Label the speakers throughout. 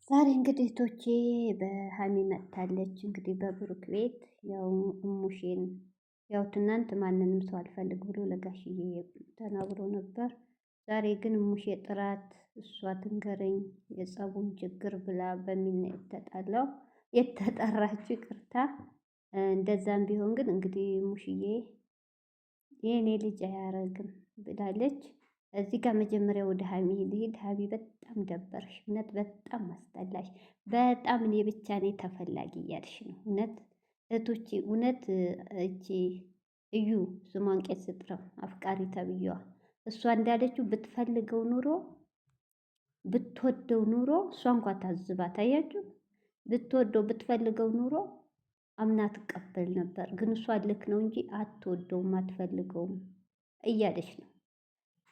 Speaker 1: ዛሬ እንግዲህ ቶቼ በሀሚ መጥታለች። እንግዲህ በብሩክ ቤት ያው እሙሼን ያው ትናንት ማንንም ሰው አልፈልግ ብሎ ለጋሽዬ ተናግሮ ነበር። ዛሬ ግን እሙሼ ጥራት እሷ ትንገረኝ የጸቡን ችግር ብላ በሚል ነው የተጣላው የተጠራችው። ይቅርታ እንደዛም ቢሆን ግን እንግዲህ ሙሽዬ የኔ ልጅ አያረግም ብላለች። እዚህ ጋር መጀመሪያ ወደ ሀሚ ልሂድ። ሀሚ በጣም ደበርሽ፣ እውነት በጣም አስጠላሽ። በጣም እኔ ብቻ ነኝ ተፈላጊ እያልሽ ነው። እውነት እህቶቼ፣ እውነት እቺ እዩ ስሟን ቄስ ስጥረው አፍቃሪ ተብዬዋ እሷ እንዳለችው ብትፈልገው ኑሮ ብትወደው ኑሮ እሷ እንኳ ታዝባ ታያችሁ። ብትወደው ብትፈልገው ኑሮ አምና ትቀበል ነበር። ግን እሷ ልክ ነው እንጂ አትወደውም አትፈልገውም እያለች ነው።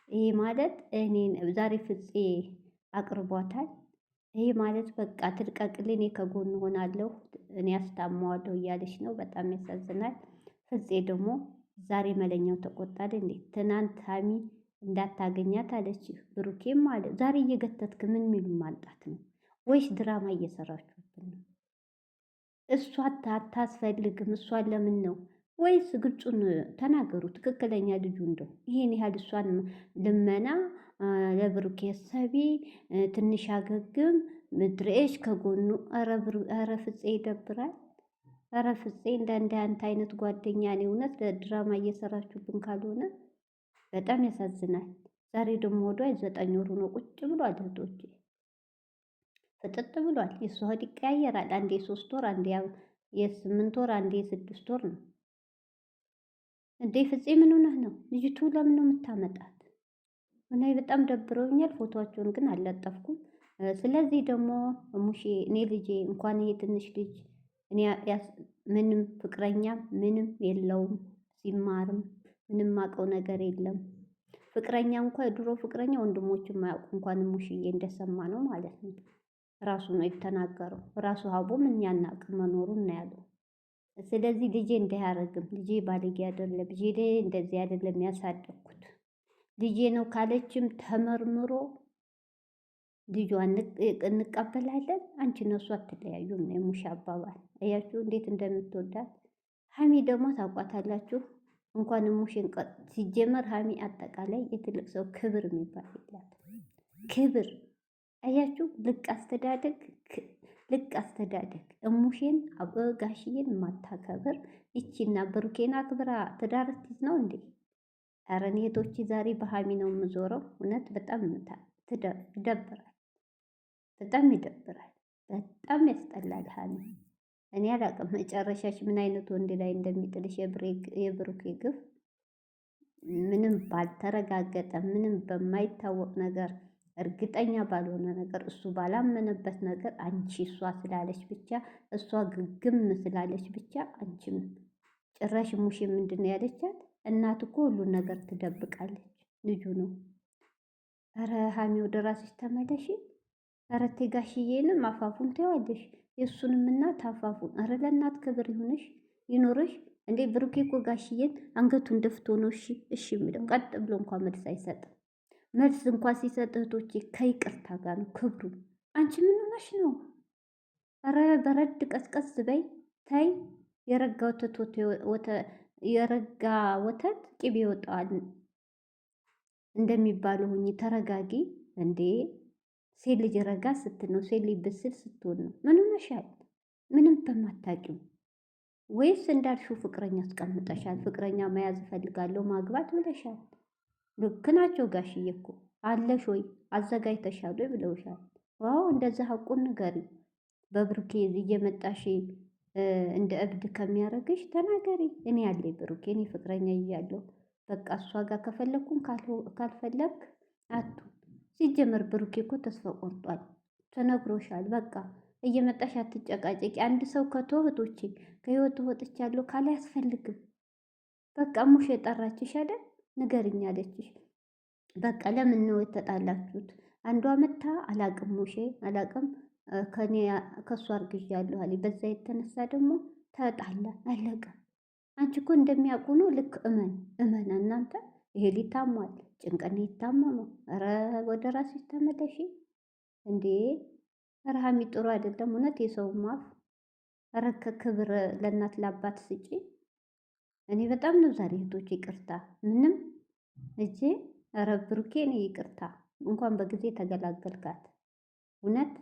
Speaker 1: ይሄ ማለት እኔን ዛሬ ፍፄ አቅርቧታል። ይሄ ማለት በቃ ትልቀቅልኝ፣ እኔ ከጎን ሆናለሁ፣ እኔ አስታማዋለሁ እያለች ነው። በጣም ያሳዝናል። ፍፄ ደግሞ ዛሬ መለኛው ተቆጣል እንዴ! ትናንት ሀሚ እንዳታገኛት አለች። ብሩኬም አለ ዛሬ እየገተትክ ምን ሚሉ ማምጣት ነው? ወይስ ድራማ እየሰራችሁብን ነው? እሷ አታስፈልግም። እሷን ለምን ነው? ወይስ ግልጹን ተናገሩ። ትክክለኛ ልጁ እንደው ይሄን ያህል እሷን ልመና ለብሩኬ ሰቢ ትንሽ አገግም ምድሬሽ ከጎኑ። ኧረ ፍፄ ይደብራል። ኧረ ፍፄ እንዳንድ አንተ አይነት ጓደኛ እኔ እውነት ለድራማ እየሰራችሁብን ካልሆነ በጣም ያሳዝናል። ዛሬ ደግሞ ወዷ 9 ወሩ ነው ቁጭ ብሏል። እህቶቼ ፍጥጥ ብሏል። የእሷ ሆድ ይቀያየራል። አንዴ 3 ወር፣ አንዴ የ8 ወር፣ አንዴ የ6 ወር ነው እንዴ። ፍፄ ምን ሆነህ ነው? ልጅቱ ለምን ነው የምታመጣት? እና በጣም ደብረውኛል። ፎቶቸውን ግን አልለጠፍኩም። ስለዚህ ደግሞ ሙሼ እኔ ልጄ እንኳን ይሄ ትንሽ ልጅ እኔ ምንም ፍቅረኛ ምንም የለውም። ሲማርም ምንም አውቀው ነገር የለም። ፍቅረኛ እንኳ የድሮ ፍቅረኛ ወንድሞቹ የማያውቁ እንኳን ሙሽዬ እንደሰማ ነው ማለት ነው። ራሱ ነው የተናገረው። ራሱ ሀቡም እኛ እናውቅ መኖሩን ነው ያለው። ስለዚህ ልጄ እንዳያረግም፣ ልጄ ባለጌ አይደለም፣ ልጄ እንደዚህ አይደለም ያሳደግኩት ልጄ ነው ካለችም ተመርምሮ ልጇን እንቀበላለን። አንቺ ነው እሱ አትለያዩም ነው የሙሽ አባባል። አያችሁ እንዴት እንደምትወዳት። ሀሚ ደግሞ ታውቋታላችሁ። እንኳን ሙሽን ሲጀመር ሀሚ አጠቃላይ የትልቅ ሰው ክብር የሚባል የላት። ክብር አያችሁ። ልቅ አስተዳደግ እሙሼን ጋሽዬን ማታከብር ይቺና ብሩኬን አክብራ ትዳር ትይዝ ነው እንዴ? ኧረ እኔ እህቶቼ ዛሬ በሀሚ ነው የምዞረው። እውነት በጣም ይደብራል። በጣም ይደብራል። በጣም ያስጠላል። ሀሚ እኔ አላቅም መጨረሻሽ ምን አይነት ወንድ ላይ እንደሚጥልሽ። የብሩኬ ግፍ ምንም ባልተረጋገጠ ምንም በማይታወቅ ነገር እርግጠኛ ባልሆነ ነገር እሱ ባላመነበት ነገር አንቺ እሷ ስላለች ብቻ እሷ ግግም ስላለች ብቻ አንቺም ጭራሽ ሙሽ ምንድን ነው ያለቻት? እናት እኮ ሁሉን ነገር ትደብቃለች። ልጁ ነው። ኧረ ሀሚ ወደ ራስሽ ተመለሺ። ኧረ ተይ ጋሽዬንም አፋፉን ተይዋለሽ። የእሱንም እናት አፋፉን። ኧረ ለእናት ክብር ይሁንሽ ይኖርሽ እንዴ። ብሩኬ እኮ ጋሽዬን አንገቱን ደፍቶ ነው እሺ የሚለው። ቀጥ ብሎ እንኳን መልስ አይሰጥም። መልስ እንኳን ሲሰጥ እህቶቼ ከይቅርታ ጋር ነው ክብሩ። አንቺ ምን ሆነሽ ነው? ኧረ በረድ ቀዝቀዝ በይ ታይ። የረጋ ወተት ቅቤ ይወጣዋል እንደሚባለው ሁኚ። ተረጋጊ እንዴ። ሴት ልጅ ረጋ ስትል ነው፣ ሴት ልጅ ብስል ስትሆን ነው። ምን ሆነሻል? ምንም በማታውቂው ወይስ እንዳልሽው ፍቅረኛ አስቀምጠሻል? ፍቅረኛ መያዝ እፈልጋለሁ ማግባት ብለሻል። ልክ ናቸው ጋሽዬ እኮ አለሽ ወይ አዘጋጅተሻል ወይ ብለውሻል። ዋው እንደዛ ሀቁን ንገሪ። በብሩኬ እየመጣሽ እንደ እብድ ከሚያደርግሽ ተናገሪ። እኔ ያለኝ ብሩኬ እኔ ፍቅረኛ እያለሁ በቃ እሷ ጋር ከፈለግኩን ካልፈለግ አቱ ሲጀመር ብሩኬ እኮ ተስፋ ቆርጧል። ተነግሮሻል። በቃ እየመጣሽ አትጨቃጨቂ። አንድ ሰው ከተወህቶቼ ከህይወት ወጥቻለሁ ካለ አያስፈልግም። በቃ ሙሽ የጠራችሽ አይደል? ንገርኛ አለችሽ። በቃ ለምን ነው የተጣላችሁት? አንዷ መታ አላቅም ሙሼ አላቅም ከእሱ አርግዣለሁ አለኝ። በዛ የተነሳ ደግሞ ተጣላ አለቀ። አንቺ እኮ እንደሚያውቁ ነው። ልክ እመን እናንተ። ይሄ ሊታሟል ጭንቀት የታመመው። ኧረ ወደ ራስሽ ተመለሺ እንዴ! ረሃሚ ጥሩ አይደለም እውነት የሰው ማፍ ረከ ክብር ለእናት ለአባት ስጪ። እኔ በጣም ነው ዛሬ እህቶች ይቅርታ ምንም እጄ ኧረ ብሩኬ እኔ ይቅርታ እንኳን በጊዜ ተገላገልካት። እውነት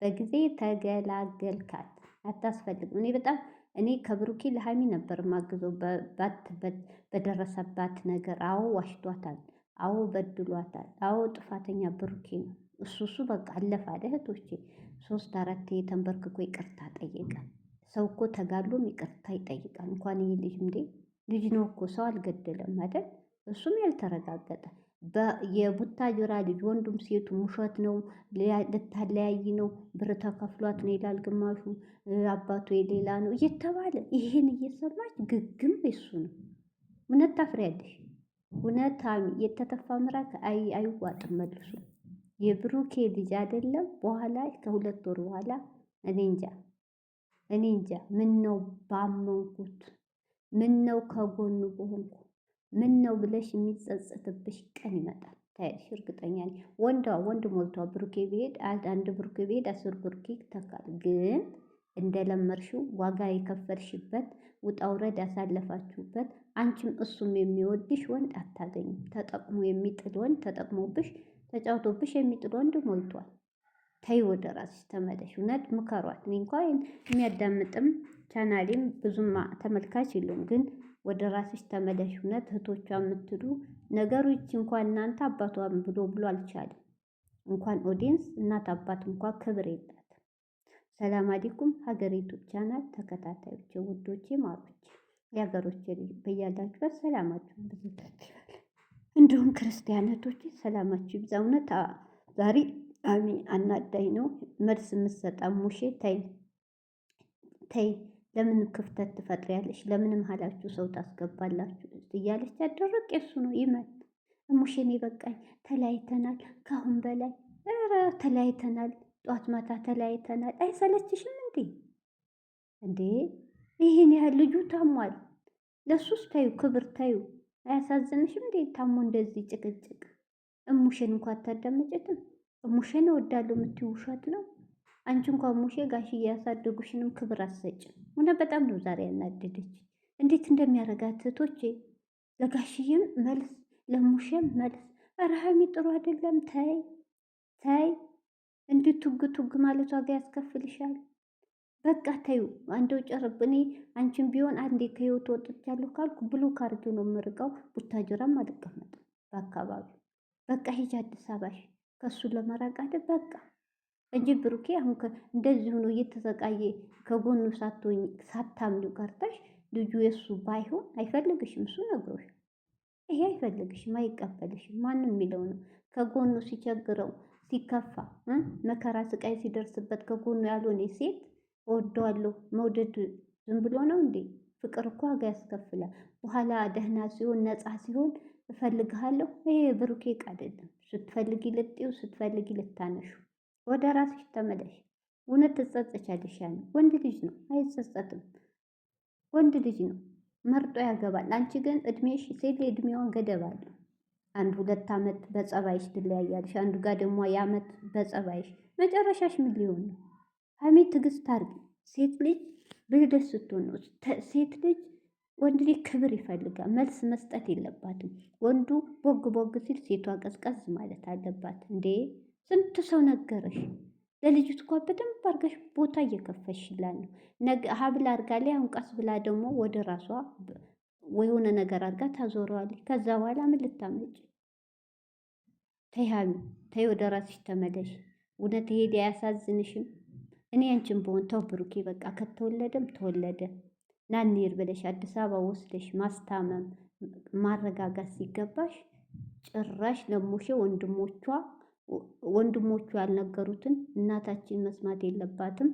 Speaker 1: በጊዜ ተገላገልካት። አታስፈልግም። እኔ ከብሩኬ ለሀይሚ ነበር ማግዘው በደረሰባት ነገር። አዎ ዋሽቷታል፣ አዎ በድሏታል፣ አዎ ጥፋተኛ ብሩኬ ነው። እሱ በቃ አለፈ አይደል እህቶቼ። 3 4 ተንበርክኮ ይቅርታ ጠየቀ። ሰው እኮ ተጋድሎም ይቅርታ ይጠይቃል። እንኳን ይህ ልጅ እንዴ ልጅ ነው እኮ ሰው አልገደለም አይደል? እሱም ያልተረጋገጠ የቡታጅራ ልጅ ወንዱም ሴቱም ውሸት ነው፣ ልታለያይ ነው፣ ብር ተከፍሏት ነው ይላል ግማሹ፣ አባቱ የሌላ ነው እየተባለ ይሄን እየሰማች ግግም የሱ ነው። እውነት ታፍሪያለሽ። እውነት የተተፋ ምራቅ አይዋጥም መልሱ። የብሩኬ ልጅ አይደለም በኋላ ከ2 ወር በኋላ እኔ እንጃ ምን ነው ባመንኩት፣ ምን ነው ከጎኑ በሆንኩ፣ ምን ነው ብለሽ የሚጸጸትብሽ ቀን ይመጣል። ታያለሽ፣ እርግጠኛ ነኝ። ወንድ ሞልቷል። ብሩኬ ቢሄድ አንድ ብሩኬ ቢሄድ 10 ብሩኬ ይተካል። ግን እንደለመድሽው ዋጋ የከፈልሽበት ውጣ ውረድ ያሳለፋችሁበት አንቺም እሱም የሚወድሽ ወንድ አታገኝም። ተጠቅሞ የሚጥል ወንድ ተጠቅሞብሽ ተጫውቶብሽ የሚጥል ወንድ ሞልቷል። ተይ ወደ ራስሽ ተመለሽ። እውነት ምከሯት። እኔ እንኳን የሚያዳምጥም ቻናሌም ብዙም ተመልካች የለውም፣ ግን ወደ ራስሽ ተመለሽ። እውነት እህቶቿ የምትሉ ነገሮች እንኳን እናንተ አባቷን ብሎ አልቻለም። እንኳን ኦዲየንስ እናት አባት እንኳን ክብር የላትም። ሰላም አለይኩም ሀገሪቱ ቻናል ተከታታዮች ውዶቼ ማሮች የሀገሮች በያላችሁበት ሰላማችሁ ብዙ ታችላል። እንዲሁም ክርስቲያኖቶች ሰላማችሁ ይብዛ። እውነት ዛሬ አናዳኝ ነው መልስ የምትሰጣ ሙሼ ተይ ለምን ክፍተት ትፈጥሪያለሽ? ለምን መሀላችሁ ሰው ታስገባላችሁ? እያለች ያደረቅ የሱ ነው ይመን ሙሼን በቃኝ፣ ተለያይተናል፣ ካሁን በላይ ኧረ ተለያይተናል፣ ጧት ማታ ተለያይተናል። አይሰለችሽም እንዴ? ይህን ያህል ልጁ ታሟል። ለሱስ ታዩ ክብር ታዩ። አያሳዝንሽም እንዴ? ታሞ እንደዚህ ጭቅጭቅ። እሙሼን እንኳን አታዳምጭትም። እሙሼን እወዳለሁ የምትይው ውሸት ነው። አንቺ እንኳን ሙሼ ጋሽዬ ያሳደጉሽንም ክብር አትሰጭም። እውነት በጣም ነው ዛሬ ያናደደች። እንዴት እንደሚያረጋት እህቶቼ፣ ለጋሽዬም መልስ ለሙሼም መልስ። ኧረ ሀይሚ ጥሩ አይደለም። ተይ እንዲህ ቱግ ማለቷ ጋር ያስከፍልሻል። በቃ ተዩ። አንደው ጨርብ። እኔ አንቺን ቢሆን አንዴ ከህይወት ወጥቻለሁ ካልኩ ብሎክ አድርጌው ነው የምርቀው። ቡታጅራም አልቀመጥም በአካባቢው። በቃ ሂጂ አዲስ አበባሽ ከሱ ለመራቅ አይደል በቃ እንጂ ብሩኬ አሁን እንደዚህ ሆኖ እየተሰቃየ ከጎኑ ሳታምኒው ቀርተሽ ልጁ የሱ ባይሆን አይፈልግሽም። እሱ ነግሮሽ ይሄ አይፈልግሽም፣ አይቀበልሽም። ማንም የሚለው ነው። ከጎኑ ሲቸግረው ሲከፋ መከራ ስቃይ ሲደርስበት ከጎኑ ያልሆነ ሴት እወደዋለሁ መውደድ ዝም ብሎ ነው እንዴ? ፍቅር እኮ ዋጋ ያስከፍላል። በኋላ ደህና ሲሆን ነፃ ሲሆን እፈልግሃለሁ። ይሄ ብሩኬ ዕቃ አይደለም። ስትፈልጊ ልጥዩ፣ ስትፈልጊ ልታነሹ። ወደ ራስሽ ተመለሽ። እውነት ትጸጸቻለሽ። ያን ወንድ ልጅ ነው አይጸጸትም። ወንድ ልጅ ነው መርጦ ያገባል። አንቺ ግን እድሜሽ ሴት እድሜዋን ገደብ አለው። 1 2 ዓመት በጸባይሽ ትለያያለሽ። አንዱ ጋር ደግሞ የዓመት በጸባይሽ መጨረሻሽ ምን ሊሆን ነው? ሀይሚ ትዕግስት አድርጊ። ሴት ልጅ ብልደት ስትሆን ነው። ሴት ልጅ ወንድ ልጅ ክብር ይፈልጋል። መልስ መስጠት የለባትም። ወንዱ ቦግ ሲል ሴቷ ቀዝቀዝ ማለት አለባት። እንዴ ስንት ሰው ነገረሽ? ለልጅቱ እኮ በደንብ አድርገሽ ቦታ እየከፈሽላት ነው። ነገ ሀብል አድርጋ ላይ አሁን ቀስ ብላ ደግሞ ወደ ራሷ የሆነ ነገር አድርጋ ታዞረዋለች። ከዛ በኋላ ምን ልታመጭ? ተይ ሀሚ ተይ፣ ወደ ራስሽ ተመለሽ። እውነት ይሄ አያሳዝንሽም? እኔ አንቺን በሆን ተው ብሩኬ በቃ ከተወለደም ተወለደ። ናኒር ብለሽ አዲስ አበባ ወስደሽ ማስታመም ማረጋጋት ሲገባሽ ጭራሽ ለሙሼ ወንድሞቹ ያልነገሩትን እናታችን መስማት የለባትም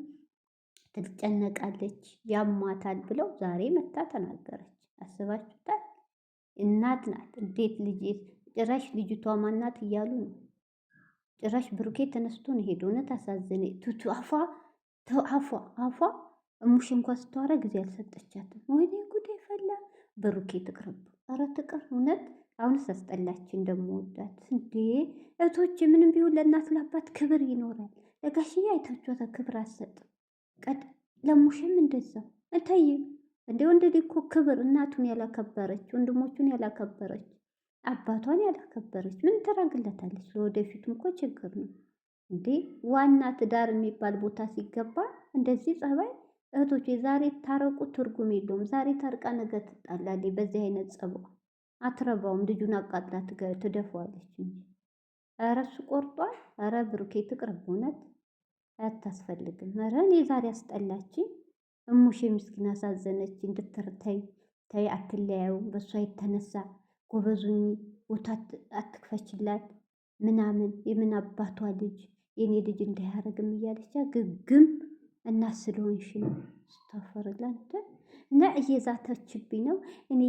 Speaker 1: ትጨነቃለች፣ ያማታል ብለው ዛሬ መታ ተናገረች። አስባችሁታል? እናት ናት። እንዴት ልጅ ጭራሽ ልጅቷ ማናት እያሉ ነው። ጭራሽ ብሩኬ ተነስቶ ነው ሄዶ። እውነት አሳዘነ። ቱቱ አፏ እሙሽ እንኳን ስተዋራ ጊዜ አልሰጠቻትም። ወይኔ ጉዴ ፈላ። ብሩኬ ትቅርብ፣ ኧረ ትቅር። እውነት አሁንስ አስጠላች። እንደምወዳት እንዴ እህቶች፣ ምንም ቢሆን ለእናት ለአባት ክብር ይኖራል። ጋሽዬ አይታችኋታ ክብር አትሰጥም። ቀጥ ለሙሽም እንደዛው እታይ እንደ ወንድ ልጅ እኮ ክብር እናቱን ያላከበረች ወንድሞቹን ያላከበረች አባቷን ያላከበረች ምን ትረግለታለች? ለወደፊቱም እኮ ችግር ነው እንዴ። ዋና ትዳር የሚባል ቦታ ሲገባ እንደዚህ ጸባይ እህቶቼ፣ ዛሬ ታረቁ ትርጉም የለውም። ዛሬ ታርቃ ነገ ትጣላለች። በዚህ አይነት ጸባዋ አትረባውም። ልጁን አቃጥላ ትደፋዋለች እንጂ ኧረ እሱ ቆርጧል። ኧረ ብሩኬ ትቅርብ፣ እውነት አታስፈልግም። ኧረ እኔ ዛሬ አስጠላችኝ። እሙሼ ምስኪን አሳዘነች። እንድትርተይ ተይ፣ አትለያዩ በእሷ የተነሳ ጎበዙኝ፣ ቦታ አትክፈችላት ምናምን የምን አባቷ ልጅ የኔ ልጅ እንዳያረግም እያለች ግግም እና ስለሆንሽ ነው ስታፈርላንተ እና እየዛተችብኝ ነው። እኔ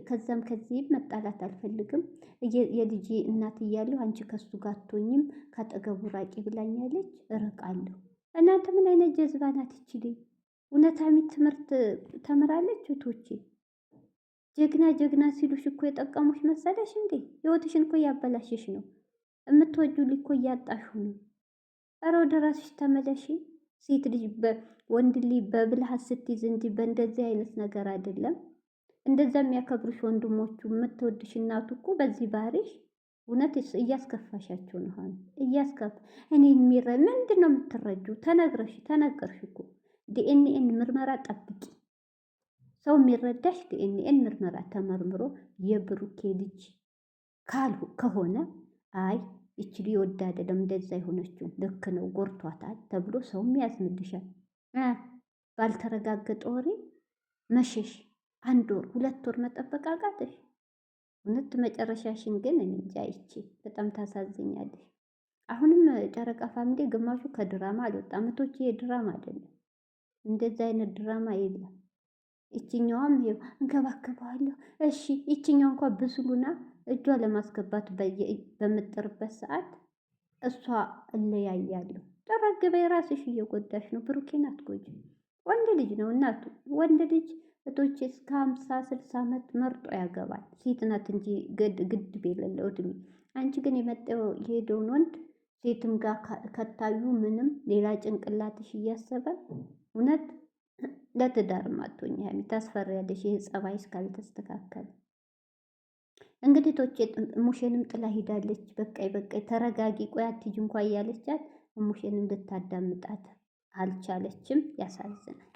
Speaker 1: ከዛም ከዚህ መጣላት አልፈልግም። የልጅ እናት እያለሁ አንቺ ከሱ ጋር አትሆኝም ካጠገቡ ራቂ ብላኛለች። እርቃለሁ። እናንተ ምን አይነት ጀዝባ ናት ይችልኝ? እውነታዊ ትምህርት ተምራለች እህቶቼ። ጀግና ጀግና ሲሉሽ እኮ የጠቀሙሽ መሰለሽ እንዴ? ህይወትሽን እኮ እያበላሽሽ ነው። የምትወጂው ልጅ እኮ እያጣሹ ነው። ኧረ ወደ ራስሽ ተመለሺ። ሴት ልጅ ወንድ ልጅ በብልሃት ስትይዝ እንጂ በእንደዚህ አይነት ነገር አይደለም። እንደዛ የሚያከብሩሽ ወንድሞቹ የምትወድሽ እናቱ እኮ በዚህ ባህሪሽ እውነት እያስከፋሻቸው ነው። ሆነ እያስከፋ እኔ ምንድን ነው የምትረጁ? ተነገርሽ እኮ ዲኤንኤን ምርመራ ጠብቂ። ሰው የሚረዳሽ ዲኤንኤን ምርመራ ተመርምሮ የብሩኬ ልጅ ከሆነ አይ ይችል ወዳ አይደለም እንደዛ የሆነችው ልክ ነው ጎርቷታል ተብሎ ሰውም ያዝንልሻል። ባልተረጋገጠ ወሬ መሸሽ 1 ወር 2 ወር መጠበቅ አቃተሽ? እውነት መጨረሻሽን ግን እኔ እንጃ። ይቺ በጣም ታሳዝኛለሽ። አሁንም ጨረቃ ፋሚሊ ግማሹ ከድራማ አልወጣም። እህቶቼ የድራማ አይደለም፣ እንደዛ አይነት ድራማ የለም። ይችኛዋም ይሄው እንከባከባለሁ። እሺ ይችኛዋ እንኳን ብስሉና እጇ ለማስገባት በምጥርበት ሰዓት እሷ እለያያለሁ። ተረግበ የራስሽ እየጎዳሽ ነው። ብሩኬን አትጎጂ። ወንድ ልጅ ነው እናቱ። ወንድ ልጅ እህቶቼ እስከ 50-60 ዓመት መርጦ ያገባል። ሴት ናት እንጂ ግድብ የሌለው እድሜ። አንቺ ግን የመጣው የሄደውን ወንድ ሴትም ጋር ከታዩ ምንም ሌላ ጭንቅላትሽ እያሰበ እውነት ለትዳር ማቶኛ ታስፈሪያለሽ። ይህ ጸባይ እስካልተስተካከለ እንግዲህ ቶቼ ሙሼንም ጥላ ሂዳለች። በቃይ ተረጋጊ፣ ቆይ አትሂጂ እንኳን እያለቻት ሙሼን እንድታዳምጣት አልቻለችም። ያሳዝናል።